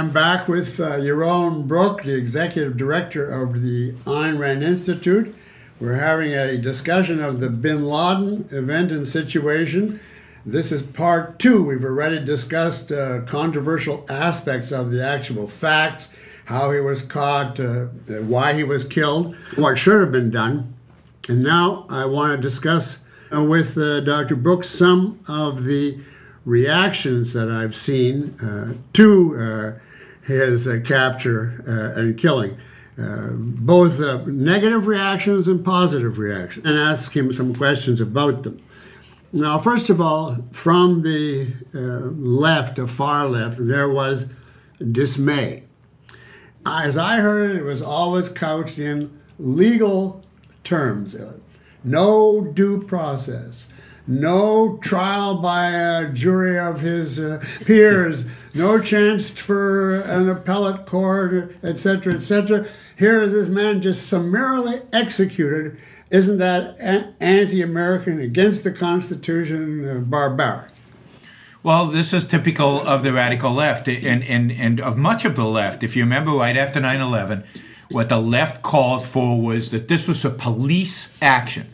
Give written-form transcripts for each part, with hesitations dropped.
am back with Yaron Brook, the executive director of the Ayn Rand Institute. We're having a discussion of the Bin Laden event and situation. This is part 2. We've already discussed controversial aspects of the actual facts, how he was caught, why he was killed, what should have been done. And now I want to discuss with Dr. Brook some of the reactions that I've seen to his capture and killing. Both negative reactions and positive reactions, and ask him some questions about them. Now, first of all, from the left, the far left, there was dismay. As I heard, it was always couched in legal terms. No due process. No trial by a jury of his peers, no chance for an appellate court, etc., etc. Here is this man just summarily executed. Isn't that anti-American, against the Constitution, barbaric? Well, this is typical of the radical left and of much of the left. If you remember, right after 9/11, what the left called for was that this was a police action.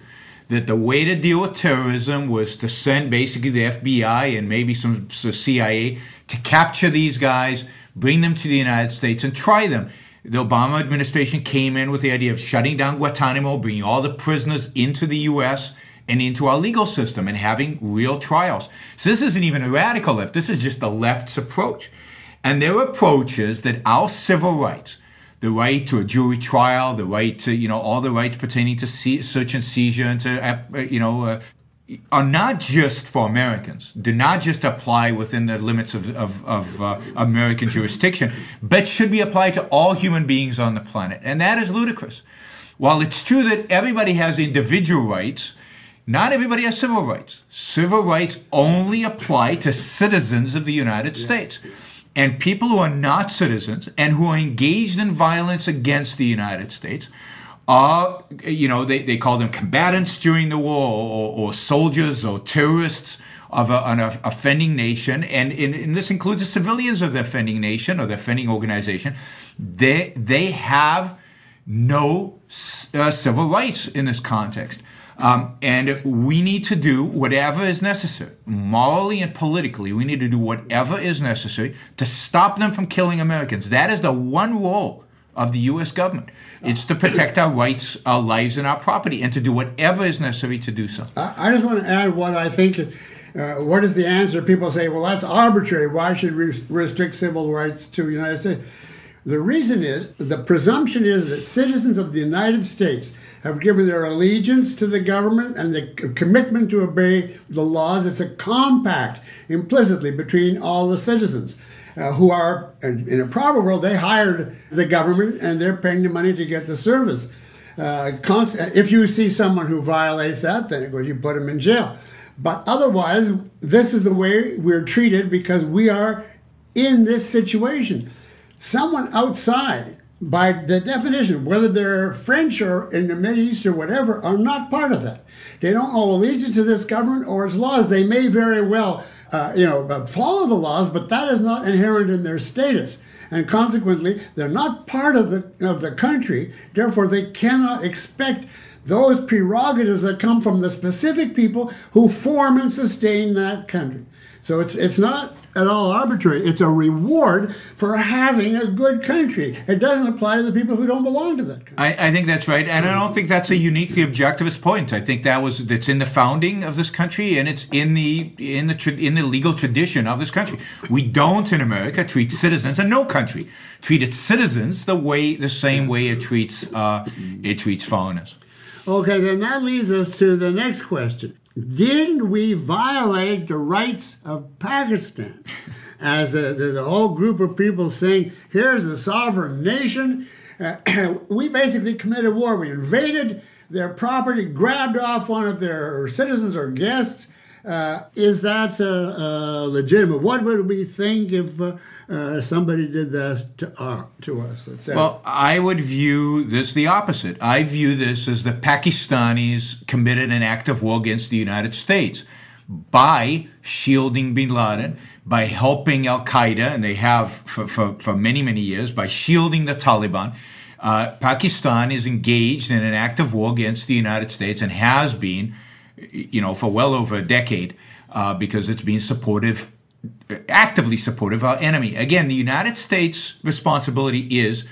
That the way to deal with terrorism was to send basically the FBI and maybe some CIA to capture these guys, bring them to the United States and try them. The Obama administration came in with the idea of shutting down Guantanamo, bringing all the prisoners into the U.S. and into our legal system and having real trials. So this isn't even a radical left. This is just the left's approach. And their approach is that our civil rights, the right to a jury trial, the right to, all the rights pertaining to search and seizure and to, are not just for Americans, do not just apply within the limits of American jurisdiction, but should be applied to all human beings on the planet. And that is ludicrous. While it's true that everybody has individual rights, not everybody has civil rights. Civil rights only apply to citizens of the United States. And people who are not citizens and who are engaged in violence against the United States are, they call them combatants during the war or soldiers or terrorists of an offending nation. And this includes the civilians of the offending nation or the offending organization. They have no civil rights in this context. And we need to do whatever is necessary, morally and politically. We need to do whatever is necessary to stop them from killing Americans. That is the one role of the U.S. government. It's to protect our rights, our lives, and our property, and to do whatever is necessary to do so. I just want to add what I think is, what is the answer? People say, well, that's arbitrary. Why should we restrict civil rights to the United States? The reason is, the presumption is that citizens of the United States have given their allegiance to the government and the commitment to obey the laws. It's a compact implicitly between all the citizens who are, in a proper world, they hired the government and they're paying the money to get the service. If you see someone who violates that, then of course you put them in jail. But otherwise, this is the way we're treated because we are in this situation. Someone outside, by the definition, whether they're French or in the Mideast or whatever, are not part of that. They don't owe allegiance to this government or its laws. They may very well, follow the laws, but that is not inherent in their status. And consequently, they're not part of the country. Therefore, they cannot expect those prerogatives that come from the specific people who form and sustain that country. So it's not at all arbitrary. It's a reward for having a good country. It doesn't apply to the people who don't belong to that country. I think that's right, and I don't think that's a uniquely objectivist point. I think that's in the founding of this country, and it's in the legal tradition of this country. We don't in America treat citizens, and no country treat its citizens the same way it treats foreigners. Okay, then that leads us to the next question. Didn't we violate the rights of Pakistan? As there's a whole group of people saying, here's a sovereign nation. We basically committed war. We invaded their property, grabbed off one of their citizens or guests. Is that legitimate? What would we think if somebody did that to us? Etc.? Well, I would view this the opposite. I view this as the Pakistanis committed an act of war against the United States by shielding bin Laden, by helping al-Qaeda, and they have for many, many years, by shielding the Taliban. Pakistan is engaged in an act of war against the United States and has been, for well over a decade, because it's been actively supportive of our enemy. Again, the United States' responsibility is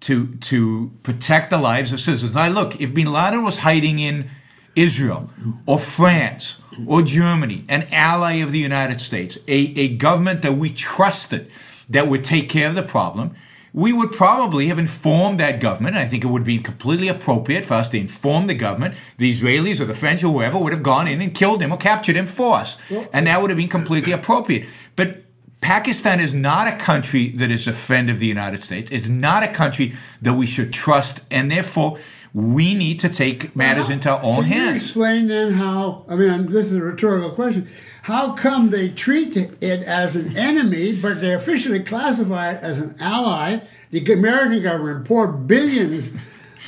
to protect the lives of citizens. Now, look, if bin Laden was hiding in Israel or France or Germany, an ally of the United States, a government that we trusted that would take care of the problem, we would probably have informed that government. I think it would be completely appropriate for us to inform the government. The Israelis or the French or whoever would have gone in and killed him or captured him for us. And that would have been completely appropriate. But Pakistan is not a country that is a friend of the United States. It's not a country that we should trust. And therefore, we need to take matters into our own hands. Can you explain then how, this is a rhetorical question, how come they treat it as an enemy, but they officially classify it as an ally? The American government poured billions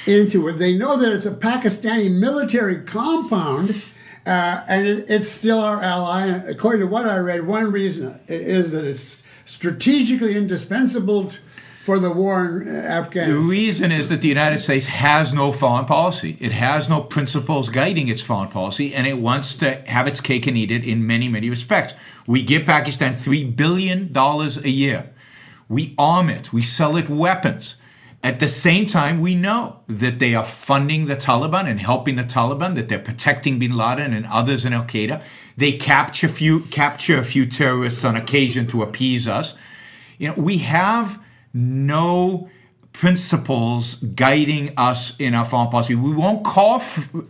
into it. They know that it's a Pakistani military compound, and it's still our ally. According to what I read, one reason is that it's strategically indispensable for the war in Afghanistan. The reason is that the United States has no foreign policy. It has no principles guiding its foreign policy, and it wants to have its cake and eat it in many, many respects. We give Pakistan $3 billion a year. We arm it. We sell it weapons. At the same time, we know that they are funding the Taliban and helping the Taliban, that they're protecting bin Laden and others in al-Qaeda. They capture a few terrorists on occasion to appease us. We have no principles guiding us in our foreign policy. We won't call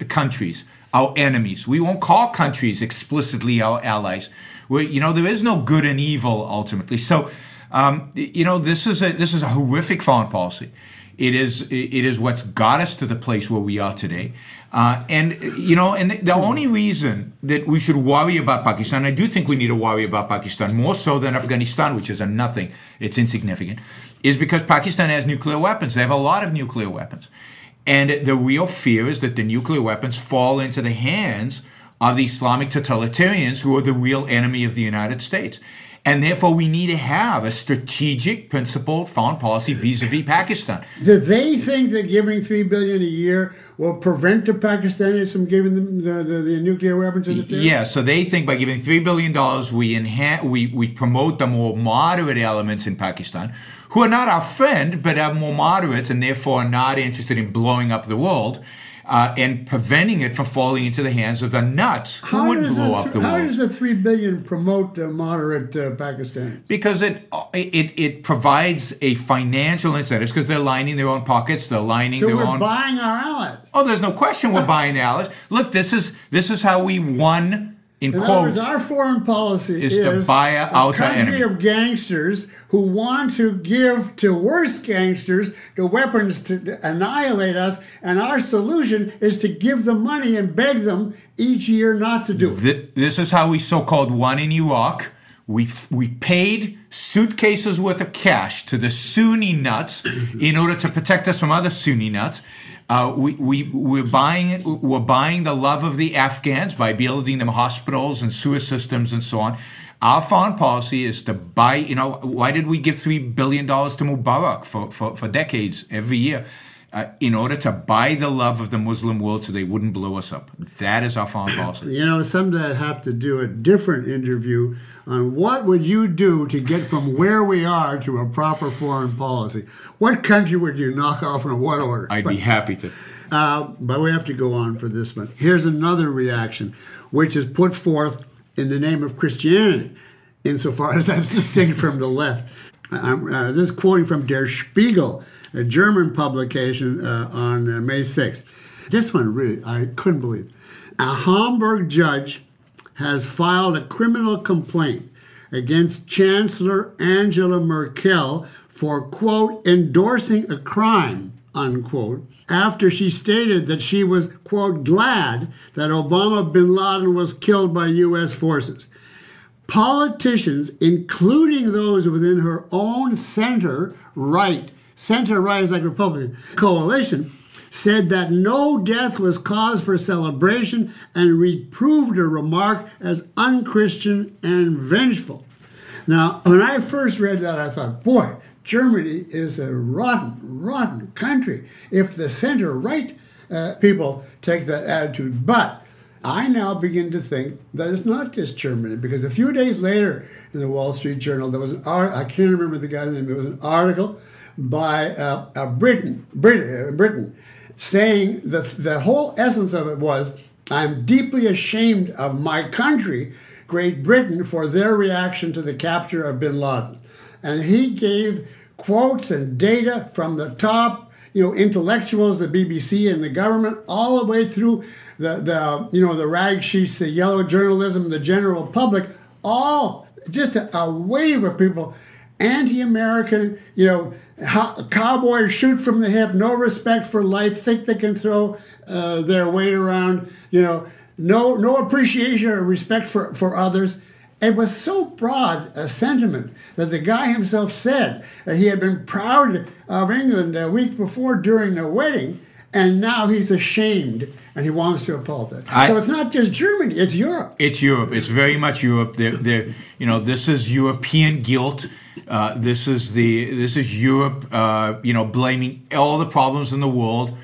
countries our enemies. We won't call countries explicitly our allies. There is no good and evil ultimately. So, this is a horrific foreign policy. It is what's got us to the place where we are today. And the only reason that we should worry about Pakistan, I do think we need to worry about Pakistan more so than Afghanistan, which is a nothing, it's insignificant, is because Pakistan has nuclear weapons. They have a lot of nuclear weapons. And the real fear is that the nuclear weapons fall into the hands of the Islamic totalitarians who are the real enemy of the United States. And therefore, we need to have a strategic, principled foreign policy vis-a-vis Pakistan. Do they think that giving $3 billion a year will prevent the Pakistanis from giving them the nuclear weapons to the terrorists? Yeah, so they think by giving $3 billion, we promote the more moderate elements in Pakistan, who are not our friend, but are more moderates and therefore are not interested in blowing up the world. And preventing it from falling into the hands of the nuts who would blow up the world. How does the $3 billion promote moderate Pakistan? Because it provides a financial incentive, because they're lining their own pockets, they're lining their own. So we're buying our allies. Oh, there's no question we're buying the allies. Look, this is how we won. In other words, our foreign policy is to buy out our country of gangsters who want to give to worse gangsters the weapons to annihilate us, and our solution is to give them money and beg them each year not to do it. This is how we so-called won in Iraq. We paid suitcases worth of cash to the Sunni nuts in order to protect us from other Sunni nuts. We're buying the love of the Afghans by building them hospitals and sewer systems and so on. Our foreign policy is to buy, why did we give $3 billion to Mubarak for decades every year? In order to buy the love of the Muslim world so they wouldn't blow us up. That is our foreign policy. Someday I'd have to do a different interview on what would you do to get from where we are to a proper foreign policy. What country would you knock off in what order? I'd be happy to. But we have to go on for this one. Here's another reaction, which is put forth in the name of Christianity, insofar as that's distinct from the left. This is quoting from Der Spiegel, a German publication on May 6th. This one, really, I couldn't believe. A Hamburg judge has filed a criminal complaint against Chancellor Angela Merkel for, quote, endorsing a crime, unquote, after she stated that she was, quote, glad that Osama bin Laden was killed by U.S. forces. Politicians, including those within her own center-right is like Republican coalition, said that no death was cause for celebration and reproved a remark as unchristian and vengeful. Now, when I first read that, I thought, boy, Germany is a rotten, rotten country if the center-right people take that attitude. But I now begin to think that it's not just Germany, because a few days later in the Wall Street Journal, there was an I can't remember the guy's name, it was an article by a Britain, saying that the whole essence of it was, I'm deeply ashamed of my country, Great Britain, for their reaction to the capture of bin Laden. And he gave quotes and data from the top, intellectuals, the BBC and the government, all the way through the rag sheets, the yellow journalism, the general public, all just a wave of people, anti-American, cowboys shoot from the hip, no respect for life, think they can throw their weight around, no appreciation or respect for others. It was so broad a sentiment that the guy himself said that he had been proud of England a week before during the wedding, and now he's ashamed and he wants to apologize. So it's not just Germany; it's Europe. It's Europe. It's very much Europe. This is European guilt. This is Europe. Blaming all the problems in the world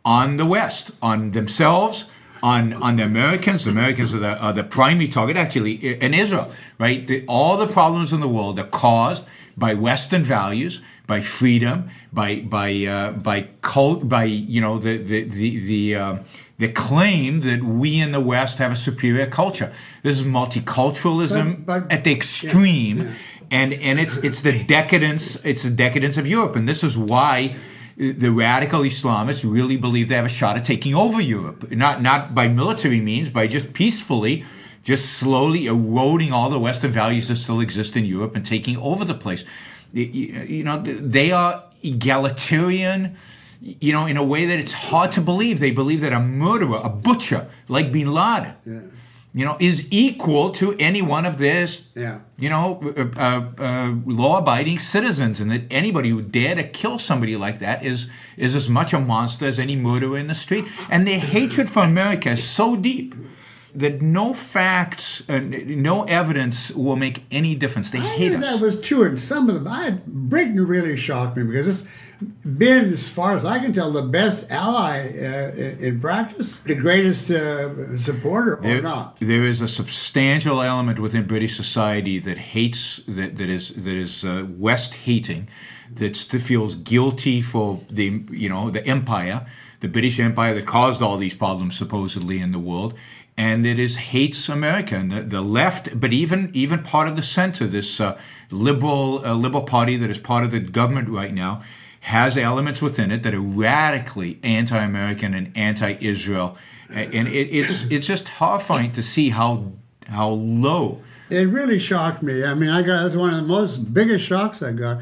on the West, on themselves, on the Americans. The Americans are the primary target, actually, in Israel. Right? All the problems in the world are caused by Western values, by freedom, by the claim that we in the West have a superior culture. This is multiculturalism at the extreme, and it's the decadence. It's the decadence of Europe, and this is why the radical Islamists really believe they have a shot at taking over Europe, not by military means, by just peacefully, just slowly eroding all the Western values that still exist in Europe and taking over the place. They are egalitarian, in a way that it's hard to believe. They believe that a murderer, a butcher like bin Laden, is equal to any one of their, law-abiding citizens, and that anybody who dare to kill somebody like that is as much a monster as any murderer in the street. And their hatred for America is so deep that no facts, no evidence will make any difference. They hate us. That was true, and some of them. Britain really shocked me because it's been, as far as I can tell, the best ally in practice, the greatest supporter, or not. There is a substantial element within British society that hates, that is West hating, that still feels guilty for the empire, the British Empire that caused all these problems supposedly in the world. And it hates America, and the left, but even part of the center, this liberal party that is part of the government right now, has elements within it that are radically anti-American and anti-Israel, and it's just horrifying to see how low. It really shocked me. I mean, that's one of the biggest shocks I got.